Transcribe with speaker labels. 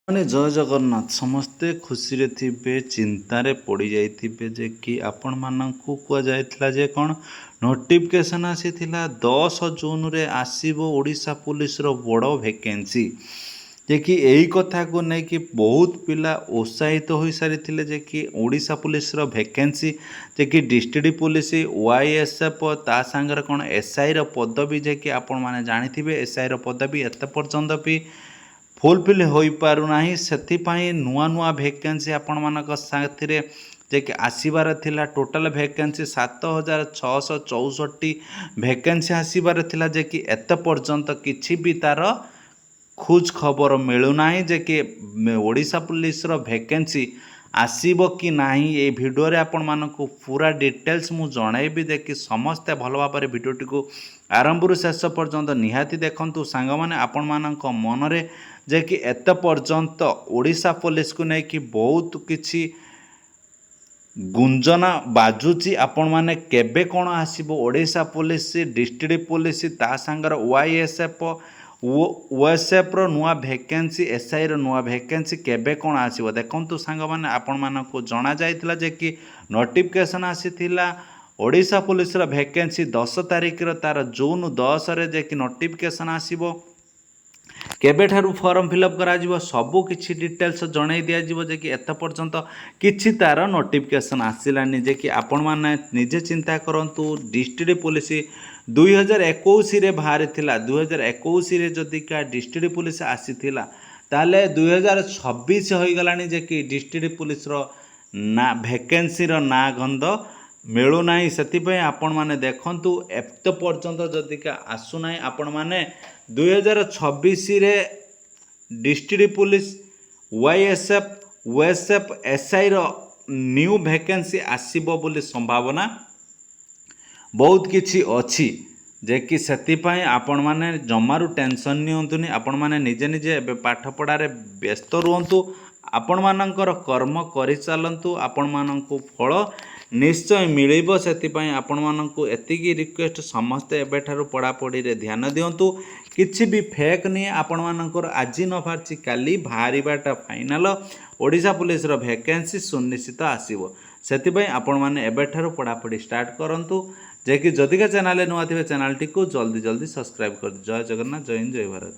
Speaker 1: ମାନେ ଜୟ ଜଗନ୍ନାଥ ସମସ୍ତେ ଖୁସିରେ ଥିବେ ଚିନ୍ତାରେ ପଡ଼ି ଯାଇଥିବେ ଯେ କି ଆପଣମାନଙ୍କୁ କୁହାଯାଇଥିଲା ଯେ କ'ଣ ନୋଟିଫିକେସନ୍ ଆସିଥିଲା 10 ଜୁନରେ ଆସିବ ଓଡ଼ିଶା ପୁଲିସର ବଡ଼ ଭେକେନ୍ସି ଯେ କି ଏହି କଥାକୁ ନେଇକି ବହୁତ ପିଲା ଉତ୍ସାହିତ ହୋଇସାରିଥିଲେ ଯେ କି ଓଡ଼ିଶା ପୁଲିସର ଭେକେନ୍ସି ଯେ କି ଡିଷ୍ଟ୍ରିକ୍ଟ ପୁଲିସ YSF ତା ସାଙ୍ଗରେ କ'ଣ SIର ପଦବୀ ଯେ କି ଆପଣମାନେ ଜାଣିଥିବେ SIର ପଦବୀ ଏତେ ପର୍ଯ୍ୟନ୍ତ ବି ଫୁଲଫିଲ୍ ହୋଇପାରୁନାହିଁ। ସେଥିପାଇଁ ନୂଆ ନୂଆ ଭେକେନ୍ସି ଆପଣମାନଙ୍କ ସାଥିରେ ଯେ କି ଆସିବାର ଥିଲା। ଟୋଟାଲ ଭେକେନ୍ସି 7664 ଭେକେନ୍ସି ଆସିବାର ଥିଲା ଯେ କି ଏତେ ପର୍ଯ୍ୟନ୍ତ କିଛି ବି ତା'ର ଖୋଜ ଖବର ମିଳୁନାହିଁ ଯେ କି ଓଡ଼ିଶା ପୁଲିସର ଭେକେନ୍ସି ଆସିବ କି ନାହିଁ। এই ଭିଡ଼ିଓରେ ଆପଣମାନଙ୍କୁ ପୁରା ଡିଟେଲ୍ସ ମୁଁ ଜଣାଇବି ଯେ କି ସମସ୍ତେ ଭଲ ଭାବରେ ଭିଡ଼ିଓଟିକୁ ଆରମ୍ଭରୁ ଶେଷ ପର୍ଯ୍ୟନ୍ତ ନିହାତି ଦେଖନ୍ତୁ। ସାଙ୍ଗମାନେ ଆପଣମାନଙ୍କ ମନରେ ଯେ କି ଏତେ ପର୍ଯ୍ୟନ୍ତ ଓଡ଼ିଶା ପୁଲିସକୁ ନେଇକି ବହୁତ କିଛି ଗୁଞ୍ଜନା ବାଜୁଛି। ଆପଣମାନେ କେବେ କ'ଣ ଆସିବ ଓଡ଼ିଶା ପୁଲିସ ଡିଷ୍ଟ୍ରିକ୍ଟ ପୁଲିସ ତା ସାଙ୍ଗରେ YSF OSFର ନୂଆ ଭେକେନ୍ସି SIର ନୂଆ ଭେକେନ୍ସି କେବେ କ'ଣ ଆସିବ ଦେଖନ୍ତୁ ସାଙ୍ଗମାନେ। ଆପଣମାନଙ୍କୁ ଜଣାଯାଇଥିଲା ଯେ କି ନୋଟିଫିକେସନ୍ ଆସିଥିଲା ଓଡ଼ିଶା ପୁଲିସର ଭେକେନ୍ସି 10 ତାରିଖର ତା'ର ଜୁନ୍ 10ରେ ଯେ କି ନୋଟିଫିକେସନ୍ ଆସିବ। କେବେଠାରୁ ଫର୍ମ ଫିଲ୍ଅପ୍ କରାଯିବ ସବୁ କିଛି ଡିଟେଲ୍ସ ଜଣାଇ ଦିଆଯିବ ଯେ କି ଏତେ ପର୍ଯ୍ୟନ୍ତ କିଛି ତା'ର ନୋଟିଫିକେସନ୍ ଆସିଲାନି ଯେ କି ଆପଣମାନେ ନିଜେ ଚିନ୍ତା କରନ୍ତୁ। ଡିଷ୍ଟ୍ରିକ୍ଟ ପୁଲିସ 2021ରେ ବାହାରିଥିଲା। 2021ରେ ଯଦିକା ଡିଷ୍ଟ୍ରିକ୍ଟ ପୁଲିସ ଆସିଥିଲା ତାହେଲେ 2026 ହୋଇଗଲାଣି ଯେ କି ଡିଷ୍ଟ୍ରିକ୍ଟ ପୁଲିସର ନା ଭେକେନ୍ସିର ନାଁ ଗନ୍ଧ ମିଳୁନାହିଁ। ସେଥିପାଇଁ ଆପଣମାନେ ଦେଖନ୍ତୁ ଏତେ ପର୍ଯ୍ୟନ୍ତ ଯଦିକା ଆସୁନାହିଁ ଆପଣମାନେ 2026ରେ ଡିଷ୍ଟ୍ରିକ୍ଟ ପୁଲିସ YSF OSF SIର ନ୍ୟୁ ଭେକେନ୍ସି ଆସିବ ବୋଲି ସମ୍ଭାବନା ବହୁତ କିଛି ଅଛି ଯେ କି ସେଥିପାଇଁ ଆପଣମାନେ ଜମାରୁ ଟେନସନ୍ ନିଅନ୍ତୁନି। ଆପଣମାନେ ନିଜେ ନିଜେ ଏବେ ପାଠପଢ଼ାରେ ବ୍ୟସ୍ତ ରୁହନ୍ତୁ। ଆପଣମାନଙ୍କର କର୍ମ କରିଚାଲନ୍ତୁ। ଆପଣମାନଙ୍କୁ ଫଳ ନିଶ୍ଚୟ ମିଳିବ। ସେଥିପାଇଁ ଆପଣମାନଙ୍କୁ ଏତିକି ରିକ୍ୱେଷ୍ଟ ସମସ୍ତେ ଏବେଠାରୁ ପଢ଼ାପଢ଼ିରେ ଧ୍ୟାନ ଦିଅନ୍ତୁ। କିଛି ବି ଫେକ୍ ନିଏ ଆପଣମାନଙ୍କର ଆଜି ନ ବାହାରିଛି କାଲି ବାହାରିବାଟା ଫାଇନାଲ। ଓଡ଼ିଶା ପୁଲିସର ଭେକେନ୍ସି ସୁନିଶ୍ଚିତ ଆସିବ। ସେଥିପାଇଁ ଆପଣମାନେ ଏବେଠାରୁ ପଢ଼ାପଢ଼ି ଷ୍ଟାର୍ଟ କରନ୍ତୁ ଯେ କି ଯଦିକା ଚ୍ୟାନେଲରେ ନୂଆ ଥିବେ ଚ୍ୟାନେଲଟିକୁ ଜଲ୍ଦି ସବସ୍କ୍ରାଇବ୍ କରିଦିଅ। ଜୟ ଜଗନ୍ନାଥ, ଜୟ ହିନ୍ଦ, ଜୟ ଭାରତ।